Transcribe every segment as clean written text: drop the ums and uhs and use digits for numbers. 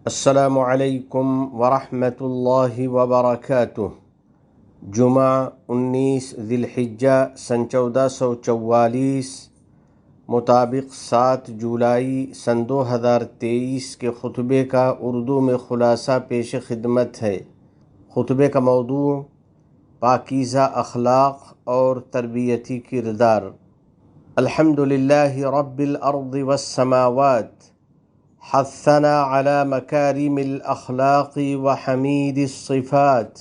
السلام علیکم ورحمۃ اللہ وبرکاتہ۔ جمعہ 19 ذی الحجہ سن 1444 مطابق 7 جولائی سن 2023 کے خطبے کا اردو میں خلاصہ پیش خدمت ہے۔ خطبے کا موضوع پاکیزہ اخلاق اور تربیتی کردار۔ الحمدللہ رب الارض والسماوات حثنا على مكارم الأخلاق وحميد الصفات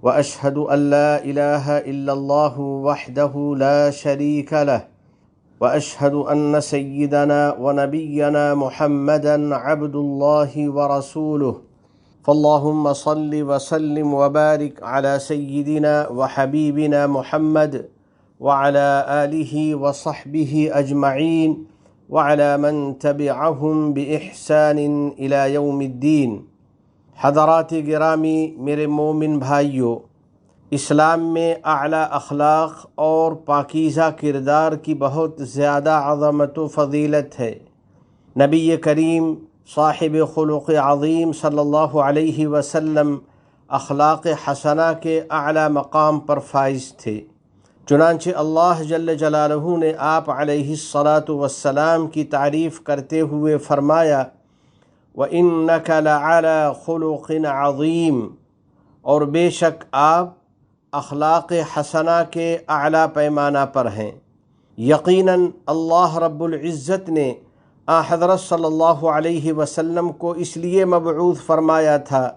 وأشهد أن لا إله إلا الله وحده لا شريك له وأشهد أن سيدنا ونبينا محمدا عبد الله ورسوله فاللهم صل وسلم وبارك على سيدنا وحبيبنا محمد وعلى آله وصحبه أجمعين وعلى من تبعهم بإحسان إلى يوم الدين۔ حضرات گرامی، میرے مومن بھائیوں، اسلام میں اعلیٰ اخلاق اور پاکیزہ کردار کی بہت زیادہ عظمت و فضیلت ہے۔ نبی کریم صاحب خلق عظیم صلی اللہ علیہ وسلم اخلاق حسنہ کے اعلیٰ مقام پر فائز تھے۔ چنانچہ اللہ جل جلالہ نے آپ علیہ الصلاۃ والسلام کی تعریف کرتے ہوئے فرمایا وَإِنَّكَ لَعَلَىٰ خُلُقٍ عَظِيمٍ، اور بے شک آپ اخلاق حسنہ کے اعلیٰ پیمانہ پر ہیں۔ یقیناً اللہ رب العزت نے حضرت صلی اللہ علیہ وسلم کو اس لیے مبعوث فرمایا تھا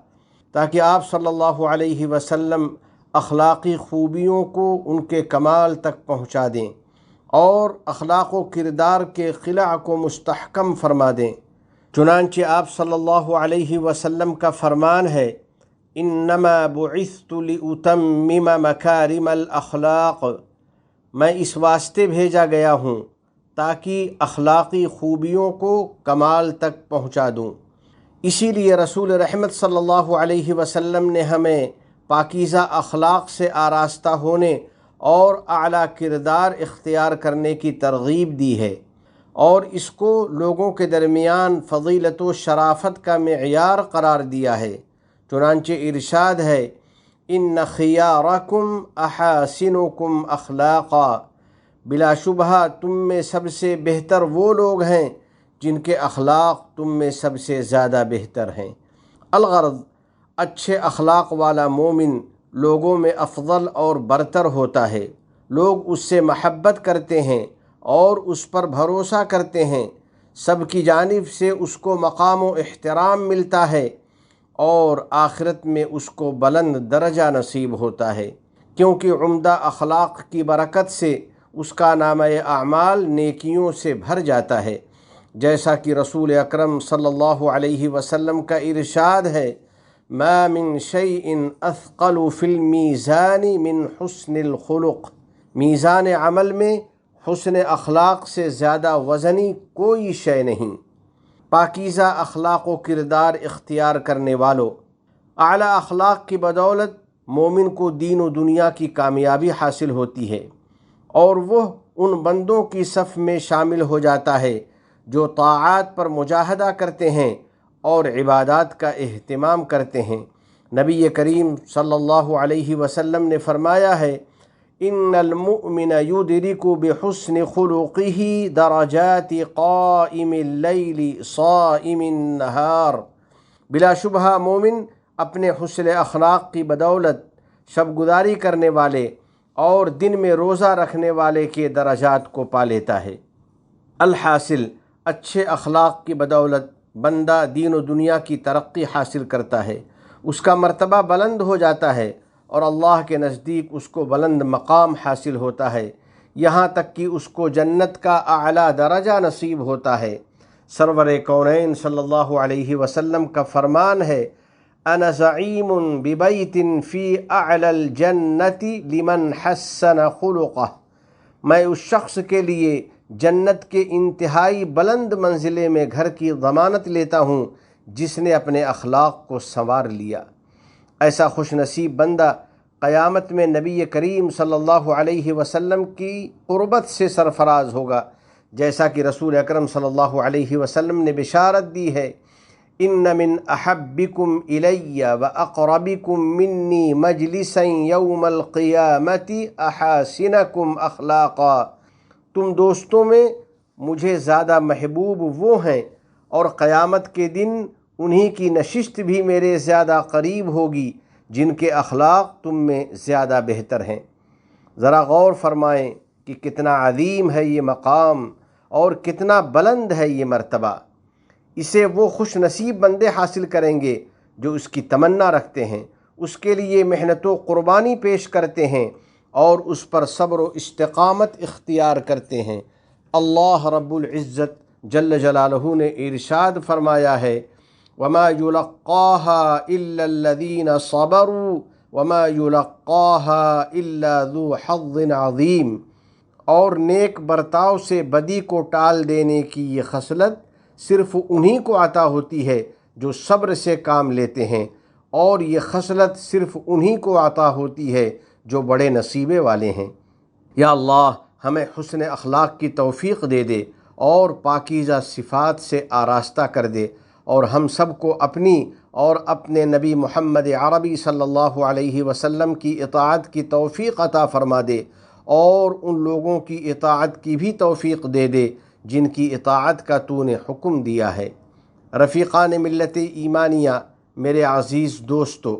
تاکہ آپ صلی اللہ علیہ وسلم اخلاقی خوبیوں کو ان کے کمال تک پہنچا دیں اور اخلاق و کردار کے قلع کو مستحکم فرما دیں۔ چنانچہ آپ صلی اللہ علیہ وسلم کا فرمان ہے انما بعثت لأتمم مکارم الاخلاق، میں اس واسطے بھیجا گیا ہوں تاکہ اخلاقی خوبیوں کو کمال تک پہنچا دوں۔ اسی لیے رسول رحمت صلی اللہ علیہ وسلم نے ہمیں پاکیزہ اخلاق سے آراستہ ہونے اور اعلیٰ کردار اختیار کرنے کی ترغیب دی ہے، اور اس کو لوگوں کے درمیان فضیلت و شرافت کا معیار قرار دیا ہے۔ چنانچہ ارشاد ہے ان خیارکم احاسنکم اخلاقا، بلا شبہ تم میں سب سے بہتر وہ لوگ ہیں جن کے اخلاق تم میں سب سے زیادہ بہتر ہیں۔ الغرض، اچھے اخلاق والا مومن لوگوں میں افضل اور برتر ہوتا ہے، لوگ اس سے محبت کرتے ہیں اور اس پر بھروسہ کرتے ہیں، سب کی جانب سے اس کو مقام و احترام ملتا ہے اور آخرت میں اس کو بلند درجہ نصیب ہوتا ہے، کیونکہ عمدہ اخلاق کی برکت سے اس کا نامہ اعمال نیکیوں سے بھر جاتا ہے، جیسا کہ رسول اکرم صلی اللہ علیہ وسلم کا ارشاد ہے ما من شیء اثقل فی المیزان من حسن الخلق، میزان عمل میں حسن اخلاق سے زیادہ وزنی کوئی شے نہیں۔ پاکیزہ اخلاق و کردار اختیار کرنے والوں، اعلیٰ اخلاق کی بدولت مومن کو دین و دنیا کی کامیابی حاصل ہوتی ہے، اور وہ ان بندوں کی صف میں شامل ہو جاتا ہے جو طاعات پر مجاہدہ کرتے ہیں اور عبادات کا اہتمام کرتے ہیں۔ نبی کریم صلی اللہ علیہ وسلم نے فرمایا ہے ان المؤمن یدرک بحسن خلقہ درجات قائم اللیل صائم النہار، بلا شبہ مومن اپنے حسن اخلاق کی بدولت شب گزاری کرنے والے اور دن میں روزہ رکھنے والے کے درجات کو پا لیتا ہے۔ الحاصل، اچھے اخلاق کی بدولت بندہ دین و دنیا کی ترقی حاصل کرتا ہے، اس کا مرتبہ بلند ہو جاتا ہے اور اللہ کے نزدیک اس کو بلند مقام حاصل ہوتا ہے، یہاں تک کہ اس کو جنت کا اعلیٰ درجہ نصیب ہوتا ہے۔ سرور کونین صلی اللہ علیہ وسلم کا فرمان ہے انا زعیم ببیت فی اعلی الجنت لمن حسن خلقہ، میں اس شخص کے لیے جنت کے انتہائی بلند منزلے میں گھر کی ضمانت لیتا ہوں جس نے اپنے اخلاق کو سنوار لیا۔ ایسا خوش نصیب بندہ قیامت میں نبی کریم صلی اللہ علیہ وسلم کی قربت سے سرفراز ہوگا، جیسا کہ رسول اکرم صلی اللہ علیہ وسلم نے بشارت دی ہے ان من احبکم الی و اقربکم منی مجلسا یوم القیامت احاسنکم اخلاقا، تم دوستوں میں مجھے زیادہ محبوب وہ ہیں اور قیامت کے دن انہی کی نشست بھی میرے زیادہ قریب ہوگی جن کے اخلاق تم میں زیادہ بہتر ہیں۔ ذرا غور فرمائیں کہ کتنا عظیم ہے یہ مقام اور کتنا بلند ہے یہ مرتبہ۔ اسے وہ خوش نصیب بندے حاصل کریں گے جو اس کی تمنا رکھتے ہیں، اس کے لیے محنت و قربانی پیش کرتے ہیں اور اس پر صبر و استقامت اختیار کرتے ہیں۔ اللہ رب العزت جل جلالہ نے ارشاد فرمایا ہے وَمَا يُلَقَّاهَا إِلَّا الَّذِينَ صَبَرُوا وَمَا يُلَقَّاهَا إِلَّا ذُو حَظٍّ عَظِيمٍ، اور نیک برتاؤ سے بدی کو ٹال دینے کی یہ خصلت صرف انہی کو عطا ہوتی ہے جو صبر سے کام لیتے ہیں، اور یہ خصلت صرف انہی کو عطا ہوتی ہے جو بڑے نصیبے والے ہیں۔ یا اللہ ہمیں حسن اخلاق کی توفیق دے دے اور پاکیزہ صفات سے آراستہ کر دے، اور ہم سب کو اپنی اور اپنے نبی محمد عربی صلی اللہ علیہ وسلم کی اطاعت کی توفیق عطا فرما دے، اور ان لوگوں کی اطاعت کی بھی توفیق دے دے جن کی اطاعت کا تو نے حکم دیا ہے۔ رفیقان ملت ایمانیہ، میرے عزیز دوستو،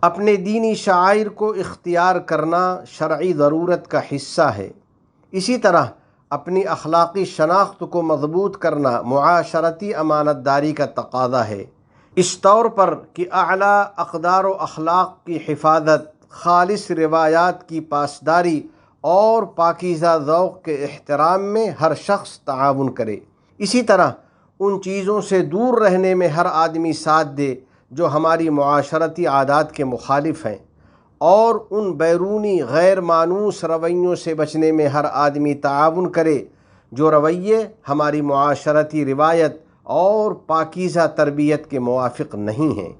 اپنے دینی شعائر کو اختیار کرنا شرعی ضرورت کا حصہ ہے۔ اسی طرح اپنی اخلاقی شناخت کو مضبوط کرنا معاشرتی امانت داری کا تقاضا ہے، اس طور پر کہ اعلیٰ اقدار و اخلاق کی حفاظت، خالص روایات کی پاسداری اور پاکیزہ ذوق کے احترام میں ہر شخص تعاون کرے۔ اسی طرح ان چیزوں سے دور رہنے میں ہر آدمی ساتھ دے جو ہماری معاشرتی عادات کے مخالف ہیں، اور ان بیرونی غیر مانوس رویوں سے بچنے میں ہر آدمی تعاون کرے جو رویے ہماری معاشرتی روایت اور پاکیزہ تربیت کے موافق نہیں ہیں۔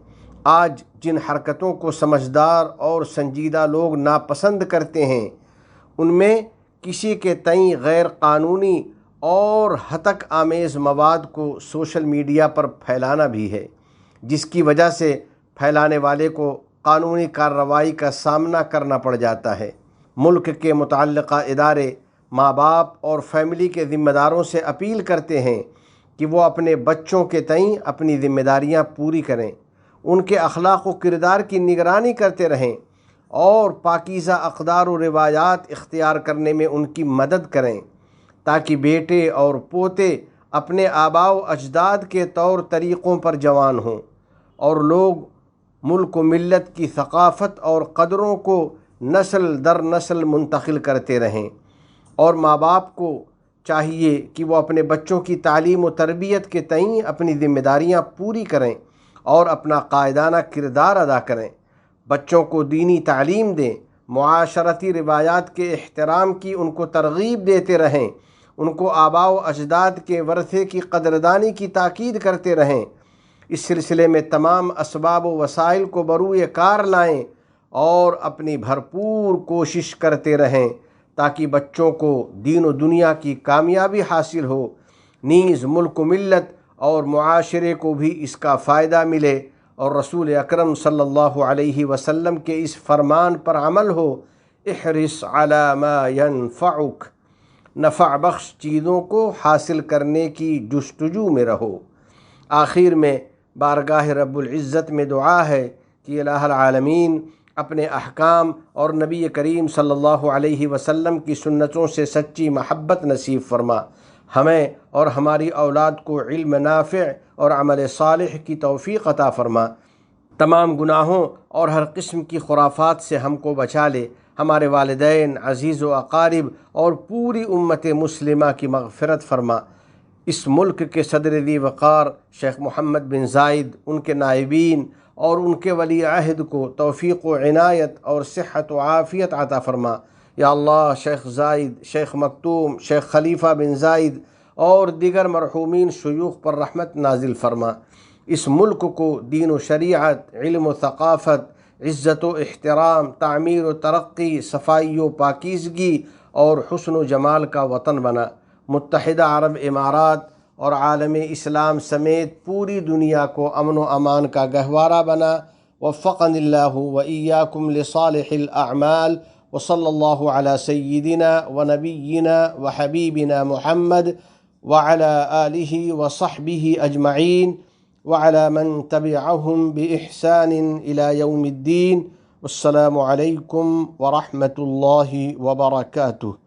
آج جن حرکتوں کو سمجھدار اور سنجیدہ لوگ ناپسند کرتے ہیں، ان میں کسی کے تئیں غیر قانونی اور ہتک آمیز مواد کو سوشل میڈیا پر پھیلانا بھی ہے، جس کی وجہ سے پھیلانے والے کو قانونی کارروائی کا سامنا کرنا پڑ جاتا ہے۔ ملک کے متعلقہ ادارے ماں باپ اور فیملی کے ذمہ داروں سے اپیل کرتے ہیں کہ وہ اپنے بچوں کے تئیں اپنی ذمہ داریاں پوری کریں، ان کے اخلاق و کردار کی نگرانی کرتے رہیں اور پاکیزہ اقدار و روایات اختیار کرنے میں ان کی مدد کریں، تاکہ بیٹے اور پوتے اپنے آباء و اجداد کے طور طریقوں پر جوان ہوں اور لوگ ملک و ملت کی ثقافت اور قدروں کو نسل در نسل منتقل کرتے رہیں۔ اور ماں باپ کو چاہیے کہ وہ اپنے بچوں کی تعلیم و تربیت کے تئیں اپنی ذمہ داریاں پوری کریں اور اپنا قائدانہ کردار ادا کریں، بچوں کو دینی تعلیم دیں، معاشرتی روایات کے احترام کی ان کو ترغیب دیتے رہیں، ان کو آباء و اجداد کے ورثے کی قدردانی کی تاکید کرتے رہیں۔ اس سلسلے میں تمام اسباب و وسائل کو بروئے کار لائیں اور اپنی بھرپور کوشش کرتے رہیں تاکہ بچوں کو دین و دنیا کی کامیابی حاصل ہو، نیز ملک و ملت اور معاشرے کو بھی اس کا فائدہ ملے، اور رسول اکرم صلی اللہ علیہ وسلم کے اس فرمان پر عمل ہو، احرص علی ما ینفعک، نفع بخش چیزوں کو حاصل کرنے کی جستجو میں رہو۔ آخر میں بارگاہ رب العزت میں دعا ہے کہ الہ العالمین اپنے احکام اور نبی کریم صلی اللہ علیہ وسلم کی سنتوں سے سچی محبت نصیب فرما، ہمیں اور ہماری اولاد کو علم نافع اور عمل صالح کی توفیق عطا فرما، تمام گناہوں اور ہر قسم کی خرافات سے ہم کو بچا لے، ہمارے والدین، عزیز و اقارب اور پوری امت مسلمہ کی مغفرت فرما۔ اس ملک کے صدر ذی وقار شیخ محمد بن زائد، ان کے نائبین اور ان کے ولی عہد کو توفیق و عنایت اور صحت و عافیت عطا فرما۔ یا اللہ شیخ زائد، شیخ مکتوم، شیخ خلیفہ بن زائد اور دیگر مرحومین شیوخ پر رحمت نازل فرما۔ اس ملک کو دین و شریعت، علم و ثقافت، عزت و احترام، تعمیر و ترقی، صفائی و پاکیزگی اور حسن و جمال کا وطن بنا۔ متحدہ عرب امارات اور عالم اسلام سمیت پوری دنیا کو امن و امان کا گہوارہ بنا۔ وفقنی اللہ و ایاکم لصالح الاعمال، وصلی اللہ علی سیدنا و نبینا و حبیبنا محمد وعلی آلہ وصحبہ اجمعین وعلی من تبعہم بإحسان الی یوم الدین۔ السلام علیکم ورحمۃ اللہ وبرکاتہ۔